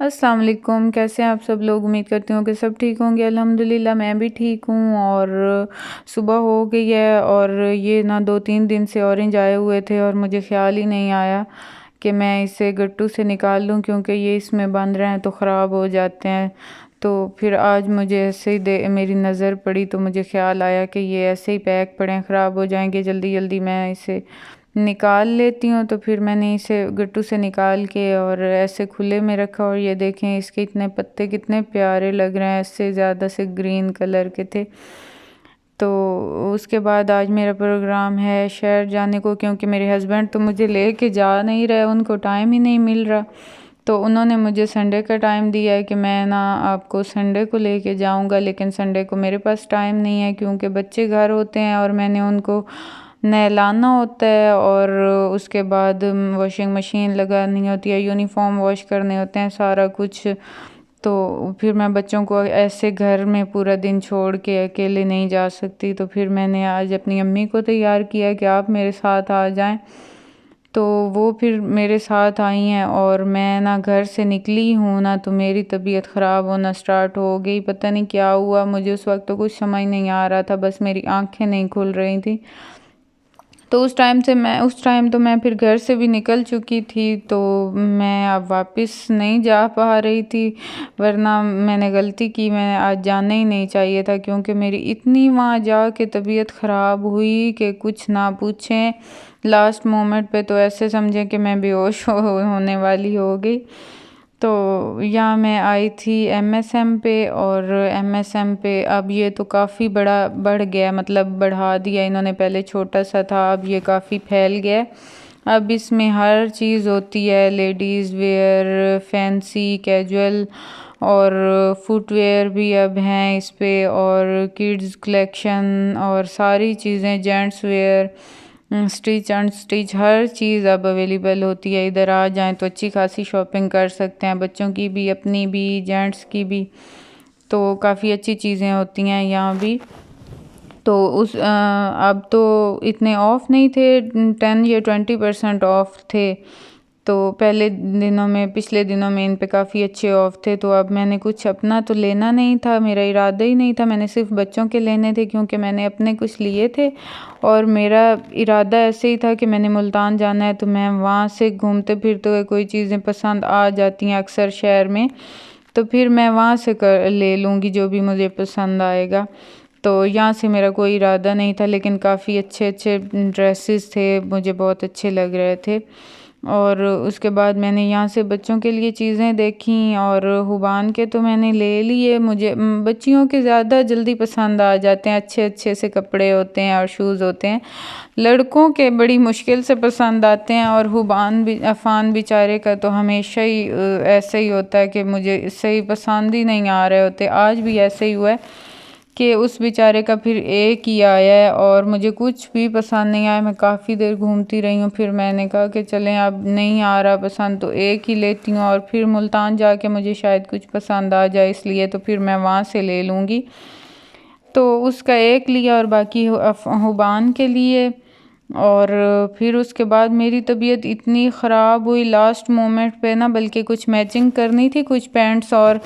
अस्सलाम वालेकुम। कैसे हैं आप सब लोग? उम्मीद करती हूँ कि सब ठीक होंगे। अल्हम्दुलिल्लाह मैं भी ठीक हूँ। और सुबह हो गई है और ये ना 2-3 दिन से ऑरेंज आए हुए थे और मुझे ख्याल ही नहीं आया कि मैं इसे गट्टू से निकाल लूँ, क्योंकि ये इसमें बंद रहे हैं तो ख़राब हो जाते हैं। तो फिर आज मुझे ऐसे ही दे मेरी नज़र पड़ी तो मुझे ख़्याल आया कि ये ऐसे ही पैक पड़े हैं, ख़राब हो जाएंगे, जल्दी जल्दी मैं इसे निकाल लेती हूँ। तो फिर मैंने इसे गट्टू से निकाल के और ऐसे खुले में रखा और ये देखें इसके इतने पत्ते कितने प्यारे लग रहे हैं, इससे ज़्यादा से ग्रीन कलर के थे। तो उसके बाद आज मेरा प्रोग्राम है शहर जाने को, क्योंकि मेरे हस्बैंड तो मुझे लेके जा नहीं रहे, उनको टाइम ही नहीं मिल रहा। तो उन्होंने मुझे संडे का टाइम दिया है कि मैं ना आपको संडे को लेके जाऊंगा, लेकिन संडे को मेरे पास टाइम नहीं है क्योंकि बच्चे घर होते हैं और मैंने उनको नहलाना होता है और उसके बाद वॉशिंग मशीन लगानी होती है, यूनिफॉर्म वॉश करने होते हैं, सारा कुछ। तो फिर मैं बच्चों को ऐसे घर में पूरा दिन छोड़ के अकेले नहीं जा सकती। तो फिर मैंने आज अपनी अम्मी को तैयार किया कि आप मेरे साथ आ जाएं। तो वो फिर मेरे साथ आई हैं और मैं ना घर से निकली हूँ ना तो मेरी तबीयत ख़राब होना स्टार्ट हो गई। पता नहीं क्या हुआ, मुझे उस वक्त तो कुछ समझ नहीं आ रहा था, बस मेरी आंखें नहीं खुल रही थी। तो उस टाइम तो मैं फिर घर से भी निकल चुकी थी, तो मैं अब वापस नहीं जा पा रही थी। वरना मैंने गलती की, मैंने आज जाना ही नहीं चाहिए था, क्योंकि मेरी इतनी वहाँ जा के तबीयत ख़राब हुई कि कुछ ना पूछें। लास्ट मोमेंट पे तो ऐसे समझें कि मैं बेहोश होने वाली हो गई। तो यहाँ मैं आई थी एमएसएम पे, और एमएसएम पे अब ये तो काफ़ी बड़ा बढ़ गया, मतलब बढ़ा दिया इन्होंने, पहले छोटा सा था अब ये काफ़ी फैल गया। अब इसमें हर चीज़ होती है, लेडीज़ वेयर, फैंसी, कैजुअल और फुटवेयर भी अब हैं इस पे, और किड्स कलेक्शन और सारी चीज़ें, जेंट्स वेयर, स्टिच अनस्टिच हर चीज़ अब अवेलेबल होती है। इधर आ जाएं तो अच्छी खासी शॉपिंग कर सकते हैं, बच्चों की भी, अपनी भी, जेंट्स की भी। तो काफ़ी अच्छी चीज़ें होती हैं यहाँ भी। तो अब तो इतने ऑफ़ नहीं थे, 10 या 20% ऑफ थे। तो पहले दिनों में, पिछले दिनों में इन पे काफ़ी अच्छे ऑफ थे। तो अब मैंने कुछ अपना तो लेना नहीं था, मेरा इरादा ही नहीं था, मैंने सिर्फ बच्चों के लेने थे, क्योंकि मैंने अपने कुछ लिए थे और मेरा इरादा ऐसे ही था कि मैंने मुल्तान जाना है। तो मैं वहाँ से घूमते फिरते हुए कोई चीज़ें पसंद आ जाती हैं अक्सर शहर में, तो फिर मैं वहाँ से ले लूँगी जो भी मुझे पसंद आएगा। तो यहाँ से मेरा कोई इरादा नहीं था, लेकिन काफ़ी अच्छे अच्छे ड्रेसेस थे, मुझे बहुत अच्छे लग रहे थे। और उसके बाद मैंने यहाँ से बच्चों के लिए चीज़ें देखी, और हुबान के तो मैंने ले लिए। मुझे बच्चियों के ज़्यादा जल्दी पसंद आ जाते हैं, अच्छे अच्छे से कपड़े होते हैं और शूज़ होते हैं। लड़कों के बड़ी मुश्किल से पसंद आते हैं, और हुबान भी, अफ़ान बेचारे का तो हमेशा ही ऐसे ही होता है कि मुझे सही पसंद ही नहीं आ रहे होते। आज भी ऐसे ही हुआ है कि उस बेचारे का फिर एक ही आया है और मुझे कुछ भी पसंद नहीं आया। मैं काफ़ी देर घूमती रही हूँ, फिर मैंने कहा कि चलें, अब नहीं आ रहा पसंद तो एक ही लेती हूँ, और फिर मुल्तान जाके मुझे शायद कुछ पसंद आ जाए, इसलिए तो फिर मैं वहाँ से ले लूँगी। तो उसका एक लिया और बाकी हुबान के लिए। और फिर उसके बाद मेरी तबीयत इतनी ख़राब हुई लास्ट मोमेंट पे ना, बल्कि कुछ मैचिंग करनी थी, कुछ पैंट्स और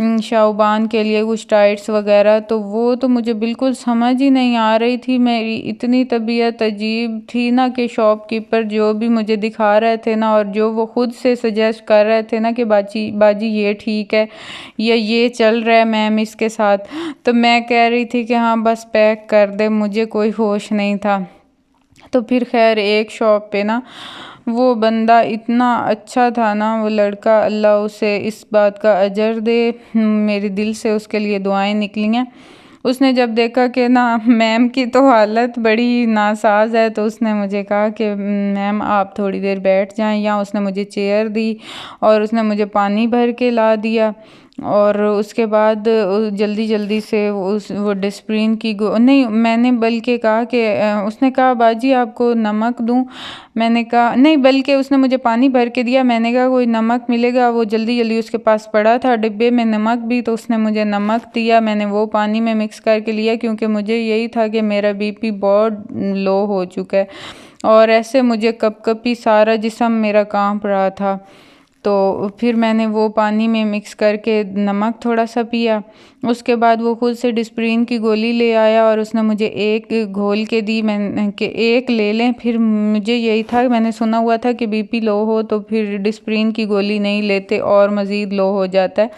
शाहबान के लिए कुछ टाइट्स वगैरह, तो वो तो मुझे बिल्कुल समझ ही नहीं आ रही थी। मेरी इतनी तबीयत अजीब थी ना कि शॉपकीपर जो भी मुझे दिखा रहे थे ना, और जो वो ख़ुद से सजेस्ट कर रहे थे ना कि बाजी बाजी ये ठीक है या ये चल रहा है मैम इसके साथ, तो मैं कह रही थी कि हाँ बस पैक कर दे, मुझे कोई होश नहीं था। तो फिर खैर एक शॉप पे ना वो बंदा इतना अच्छा था ना, वो लड़का, अल्लाह उसे इस बात का अजर दे, मेरे दिल से उसके लिए दुआएं निकली हैं। उसने जब देखा कि ना मैम की तो हालत बड़ी नासाज है, तो उसने मुझे कहा कि मैम आप थोड़ी देर बैठ जाएं, या उसने मुझे चेयर दी और उसने मुझे पानी भर के ला दिया। और उसके बाद जल्दी जल्दी से वो डिस्प्रिन की नहीं, मैंने बल्कि कहा कि उसने कहा बाजी आपको नमक दूं, मैंने कहा नहीं, बल्कि उसने मुझे पानी भर के दिया, मैंने कहा कोई नमक मिलेगा, वो जल्दी जल्दी उसके पास पड़ा था डिब्बे में नमक भी, तो उसने मुझे नमक दिया, मैंने वो पानी में मिक्स करके लिया, क्योंकि मुझे यही था कि मेरा बीपी बहुत लो हो चुका है और ऐसे मुझे कपकपी, सारा जिस्म मेरा कांप रहा था। तो फिर मैंने वो पानी में मिक्स करके नमक थोड़ा सा पिया। उसके बाद वो खुद से डिस्प्रिन की गोली ले आया और उसने मुझे एक घोल के दी, मैंने कि एक ले लें। फिर मुझे यही था, मैंने सुना हुआ था कि बीपी लो हो तो फिर डिस्प्रिन की गोली नहीं लेते और मज़ीद लो हो जाता है।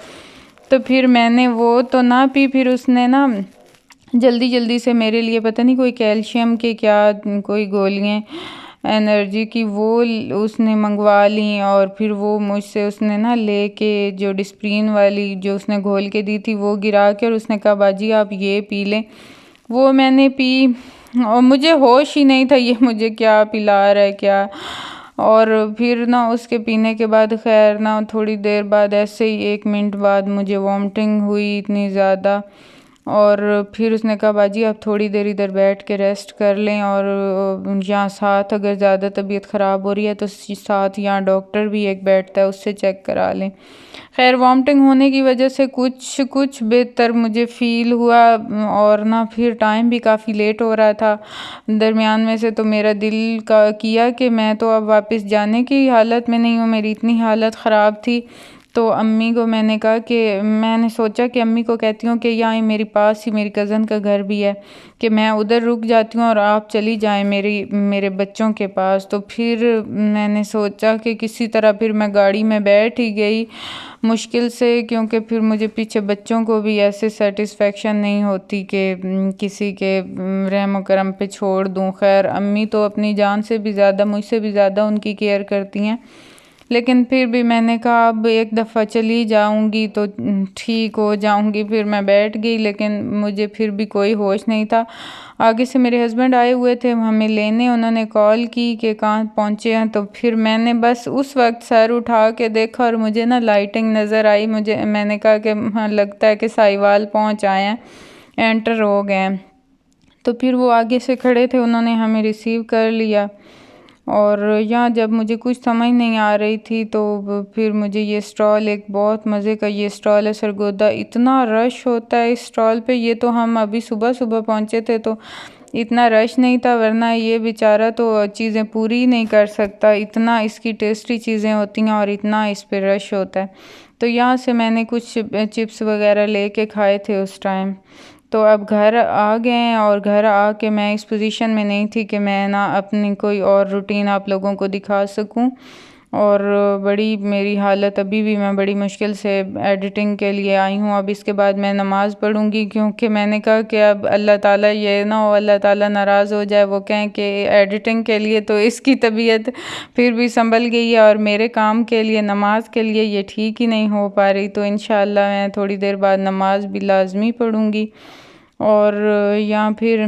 तो फिर मैंने वो तो ना पी, फिर उसने ना जल्दी जल्दी से मेरे लिए पता नहीं कोई कैल्शियम के क्या कोई गोलियाँ एनर्जी की वो उसने मंगवा ली और फिर वो मुझसे उसने ना लेके जो डिस्प्रिन वाली जो उसने घोल के दी थी वो गिरा के और उसने कहा बाजी आप ये पी लें। वो मैंने पी और मुझे होश ही नहीं था ये मुझे क्या पिला रहा है क्या। और फिर ना उसके पीने के बाद खैर ना थोड़ी देर बाद ऐसे ही 1 मिनट बाद मुझे वॉमिटिंग हुई इतनी ज़्यादा। और फिर उसने कहा बाजी आप थोड़ी देर इधर बैठ के रेस्ट कर लें और यहाँ साथ अगर ज़्यादा तबीयत ख़राब हो रही है तो साथ यहाँ डॉक्टर भी एक बैठता है उससे चेक करा लें। खैर वॉमिटिंग होने की वजह से कुछ कुछ बेहतर मुझे फ़ील हुआ और ना फिर टाइम भी काफ़ी लेट हो रहा था दरमियान में से। तो मेरा दिल का किया कि मैं तो अब वापस जाने की हालत में नहीं हूँ, मेरी इतनी हालत ख़राब थी। तो अम्मी को मैंने कहा कि मैंने सोचा कि अम्मी को कहती हूँ कि यहाँ मेरे पास ही मेरी कज़न का घर भी है कि मैं उधर रुक जाती हूँ और आप चली जाएं मेरे बच्चों के पास। तो फिर मैंने सोचा कि किसी तरह फिर मैं गाड़ी में बैठ ही गई मुश्किल से, क्योंकि फिर मुझे पीछे बच्चों को भी ऐसे सेटिस्फेक्शन नहीं होती कि किसी के रहम करम पे छोड़ दूँ। खैर अम्मी तो अपनी जान से भी ज़्यादा मुझसे भी ज़्यादा उनकी केयर करती हैं, लेकिन फिर भी मैंने कहा अब एक दफ़ा चली जाऊंगी तो ठीक हो जाऊंगी। फिर मैं बैठ गई लेकिन मुझे फिर भी कोई होश नहीं था। आगे से मेरे हस्बैंड आए हुए थे हमें लेने, उन्होंने कॉल की कि कहाँ पहुँचे हैं। तो फिर मैंने बस उस वक्त सर उठा के देखा और मुझे ना लाइटिंग नज़र आई। मैंने कहा कि हाँ लगता है कि साहिवाल पहुँच आए हैं, एंटर हो गए हैं। तो फिर वो आगे से खड़े थे, उन्होंने हमें रिसीव कर लिया। और यहाँ जब मुझे कुछ समझ नहीं आ रही थी तो फिर मुझे ये स्टॉल, एक बहुत मज़े का ये स्टॉल है सरगोदा, इतना रश होता है इस स्टॉल पे। ये तो हम अभी सुबह सुबह पहुँचे थे तो इतना रश नहीं था, वरना ये बेचारा तो चीज़ें पूरी नहीं कर सकता, इतना इसकी टेस्टी चीज़ें होती हैं और इतना इस पे रश होता है। तो यहाँ से मैंने कुछ चिप्स वगैरह लेके खाए थे उस टाइम। तो अब घर आ गए हैं और घर आके मैं इस पोजीशन में नहीं थी कि मैं ना अपनी कोई और रूटीन आप लोगों को दिखा सकूं। और बड़ी मेरी हालत अभी भी, मैं बड़ी मुश्किल से एडिटिंग के लिए आई हूँ। अब इसके बाद मैं नमाज़ पढ़ूंगी, क्योंकि मैंने कहा कि अब अल्लाह ताला ये ना हो अल्लाह ताला नाराज़ हो जाए, वो कहें कि एडिटिंग के लिए तो इसकी तबीयत फिर भी संभल गई है और मेरे काम के लिए नमाज के लिए ये ठीक ही नहीं हो पा रही। तो इंशाअल्लाह मैं थोड़ी देर बाद नमाज भी लाजमी पढ़ूंगी। और या फिर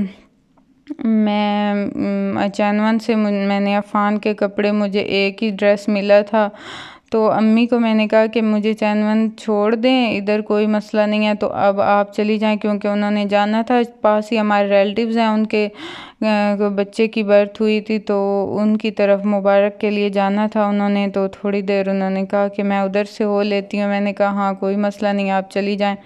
मैं चैनवन से मैंने अफ़ान के कपड़े, मुझे एक ही ड्रेस मिला था तो अम्मी को मैंने कहा कि मुझे चैनवन छोड़ दें, इधर कोई मसला नहीं है तो अब आप चली जाएं, क्योंकि उन्होंने जाना था, पास ही हमारे रिलेटिव्स हैं उनके बच्चे की बर्थ हुई थी तो उनकी तरफ मुबारक के लिए जाना था उन्होंने। तो थोड़ी देर उन्होंने कहा कि मैं उधर से हो लेती हूँ, मैंने कहा हाँ कोई मसला नहीं आप चली जाएं।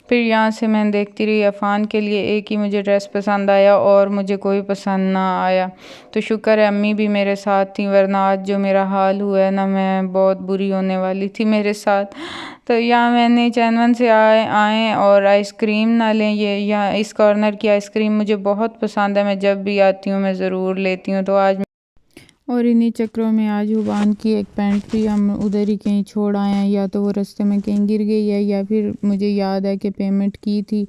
फिर यहाँ से मैं देखती रही, अफ़ान के लिए एक ही मुझे ड्रेस पसंद आया और मुझे कोई पसंद ना आया। तो शुक्र है अम्मी भी मेरे साथ थी, वरना आज जो मेरा हाल हुआ है ना, मैं बहुत बुरी होने वाली थी मेरे साथ। तो यहाँ मैंने चैनवन से आए और आइसक्रीम ना लें, ये यहाँ इस कॉर्नर की आइसक्रीम मुझे बहुत पसंद है, मैं जब भी आती हूँ मैं ज़रूर लेती हूँ। तो आज और इन्हीं चक्रों में आज हुबान की एक पैंट भी हम उधर ही कहीं छोड़ आए हैं, या तो वो रास्ते में कहीं गिर गई है या फिर मुझे याद है कि पेमेंट की थी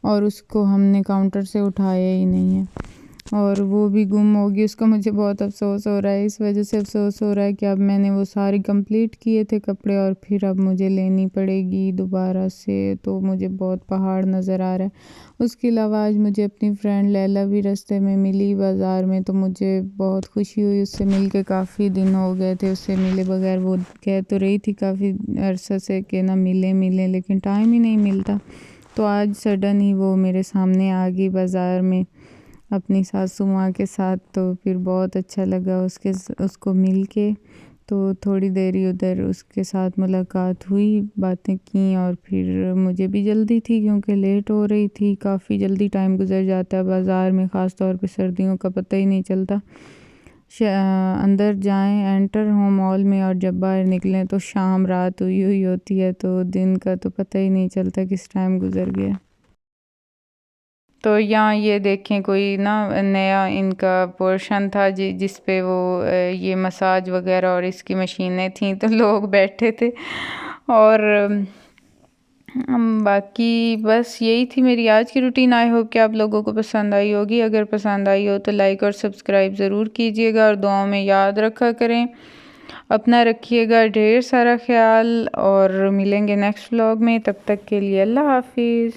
और उसको हमने काउंटर से उठाया ही नहीं है और वो भी गुम होगी। उसका मुझे बहुत अफसोस हो रहा है, इस वजह से अफसोस हो रहा है कि अब मैंने वो सारी कंप्लीट किए थे कपड़े और फिर अब मुझे लेनी पड़ेगी दोबारा से, तो मुझे बहुत पहाड़ नज़र आ रहा है। उसके अलावा आज मुझे अपनी फ्रेंड लैला भी रास्ते में मिली बाज़ार में, तो मुझे बहुत खुशी हुई उससे मिल के, काफ़ी दिन हो गए थे उससे मिले बगैर। वो कह तो रही थी काफ़ी अरसे से कि ना मिले मिले, लेकिन टाइम ही नहीं मिलता। तो आज सडन ही वो मेरे सामने आ गई बाज़ार में अपनी सासू माँ के साथ, तो फिर बहुत अच्छा लगा उसको मिल के। तो थोड़ी देर ही उधर उसके साथ मुलाकात हुई, बातें की और फिर मुझे भी जल्दी थी क्योंकि लेट हो रही थी, काफ़ी जल्दी टाइम गुजर जाता है बाज़ार में, ख़ास तौर पे सर्दियों का पता ही नहीं चलता। अंदर जाएं, एंटर हो मॉल में, और जब बाहर निकलें तो शाम रात हुई हुई होती है, तो दिन का तो पता ही नहीं चलता किस टाइम गुजर गया। तो यहाँ ये देखें कोई ना नया इनका पोर्शन था जिस पे वो ये मसाज वगैरह और इसकी मशीनें थी, तो लोग बैठे थे। और बाकी बस यही थी मेरी आज की रूटीन। आई होप कि आप लोगों को पसंद आई होगी। अगर पसंद आई हो तो लाइक और सब्सक्राइब ज़रूर कीजिएगा, और दुआओं में याद रखा करें। अपना रखिएगा ढेर सारा ख्याल, और मिलेंगे नेक्स्ट व्लॉग में। तब तक के लिए अल्लाह हाफिज़।